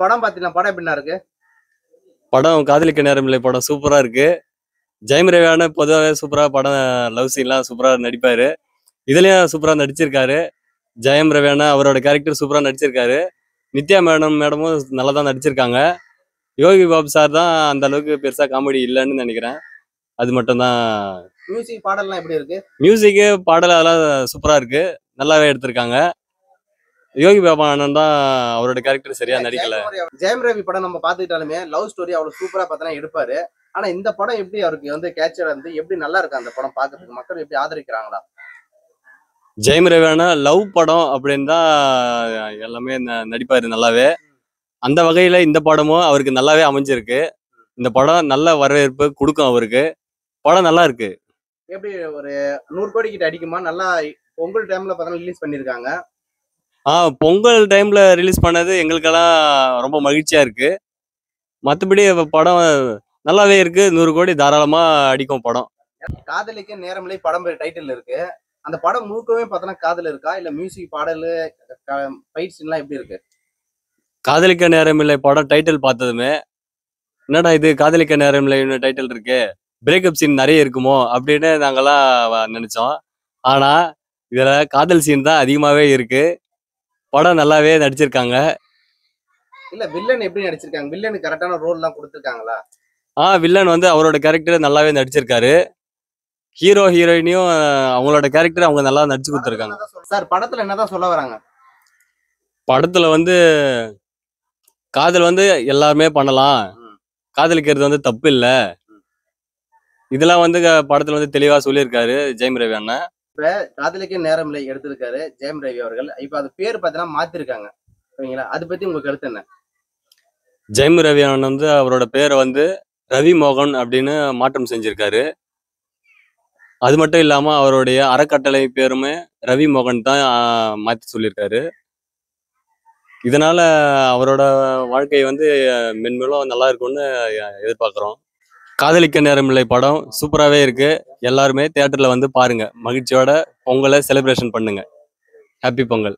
படம் பாத்தீங்களா? படம் எப்படிண்ணா இருக்கு? படம் காதலிக்க நேரமில்லை படம் சூப்பரா இருக்கு. ஜெயம் ரவியான பொதுவாகவே சூப்பரா படம் லவ் சீன்லாம் சூப்பரா நடிப்பாரு. இதுலயும் சூப்பரா நடிச்சிருக்காரு. ஜெயம் ரவியான அவரோட கேரக்டர் சூப்பரா நடிச்சிருக்காரு. நித்யா மேடமும் நல்லா தான் நடிச்சிருக்காங்க. யோகி பாபு சார் தான் அந்த அளவுக்கு பெருசா காமெடி இல்லைன்னு நினைக்கிறேன். அது மட்டும் தான். மியூசிக் பாடல்லாம் எப்படி இருக்கு? மியூசிக்கு பாடல் அதெல்லாம் சூப்பரா இருக்கு. நல்லாவே எடுத்திருக்காங்க. யோகி பாபா அண்ணன் தான் அவரோட கேரக்டர் சரியா நடிக்கல. ஜெயம் ரவி படம் நம்ம பாத்துக்கிட்டாலுமே லவ் ஸ்டோரி அவ்வளவு சூப்பரா பார்த்தா எடுப்பாரு. ஆனா இந்த படம் எப்படி அவருக்கு வந்து கேட்சர் வந்து எப்படி நல்லா இருக்கு அந்த படம் பாக்குறதுக்கு? மக்கள் எப்படி ஆதரிக்கிறாங்களா? ஜெயம் ரவியான லவ் படம் அப்படின்னு தான் எல்லாமே நடிப்பாரு நல்லாவே. அந்த வகையில இந்த படமும் அவருக்கு நல்லாவே அமைஞ்சிருக்கு. இந்த படம் நல்ல வரவேற்பு கொடுக்கும் அவருக்கு. படம் நல்லா இருக்கு. எப்படி ஒரு 100 கோடி கிட்ட அடிக்குமா? நல்லா பொங்கல் டைம்ல பார்த்தா ரிலீஸ் பண்ணிருக்காங்க. பொங்கல் டைம்ல ரிலீஸ் பண்ணது எங்களுக்கெல்லாம் ரொம்ப மகிழ்ச்சியா இருக்கு. மற்றபடி படம் நல்லாவே இருக்கு. 100 கோடி தாராளமா அடிக்கும் படம். காதலிக்க நேரமில்லை படம் டைட்டில் இருக்கு. அந்த படம் முழுக்கவே பார்த்தோன்னா காதல் இருக்கா? இல்ல மியூசிக் பாடலு ஃபைட் சீன்லாம் எப்படி இருக்கு? காதலிக்க நேரமில்லை படம் டைட்டில் பார்த்ததுமே என்னடா இது காதலிக்க நேரமில்லை டைட்டில் இருக்கு, பிரேக்கப் சீன் நிறைய இருக்குமோ அப்படின்னு நாங்கெல்லாம் நினைச்சோம். ஆனா இதுல காதல் சீன் தான் அதிகமாவே இருக்கு. படம் நல்லாவே நடிச்சிருக்காங்க. இல்ல வில்லன் எப்படி நடிச்சிருக்காங்க? வில்லனுக்கு கரெக்டான ரோல் எல்லாம் கொடுத்திருக்காங்களா? வில்லன் வந்து அவரோட கேரக்டர் நல்லாவே நடிச்சிருக்காரு. ஹீரோ ஹீரோயினியும் அவங்களோட கேரக்டர் அவங்க நல்லா நடிச்சு கொடுத்துருக்காங்க. சார் படத்துல என்னதான் சொல்ல வராங்க? படத்துல வந்து காதல் வந்து எல்லாருமே பண்ணலாம், காதலிக்கிறது வந்து தப்பு இல்ல, இதெல்லாம் வந்து படத்துல வந்து தெளிவா சொல்லியிருக்காரு ஜெயம் ரவி அண்ணன். இப்ப காதலிக்க நேரமில்லை எடுத்திருக்காரு ஜெயம் ரவி அவர்கள். இப்ப அது பேர் பார்த்தீங்கன்னா மாத்திருக்காங்க, சரிங்களா? அதை பத்தி உங்க கருத்து என்ன? ஜெயம் ரவி அண்ணன் வந்து அவரோட பேரை வந்து ரவி மோகன் அப்படின்னு மாற்றம் செஞ்சிருக்காரு. அது மட்டும் இல்லாம அவருடைய அறக்கட்டளை பேருமே ரவி மோகன் தான் மாத்தி சொல்லியிருக்காரு. இதனால அவரோட வாழ்க்கை வந்து மென்மேலும் நல்லா இருக்கும்னு எதிர்பார்க்குறோம். காதலிக்க நேரமில்லை படம் சூப்பராகவே இருக்கு. எல்லாருமே தியேட்டர்ல வந்து பாருங்க. மகிழ்ச்சியோட பொங்கலை செலிப்ரேஷன் பண்ணுங்க. ஹாப்பி பொங்கல்.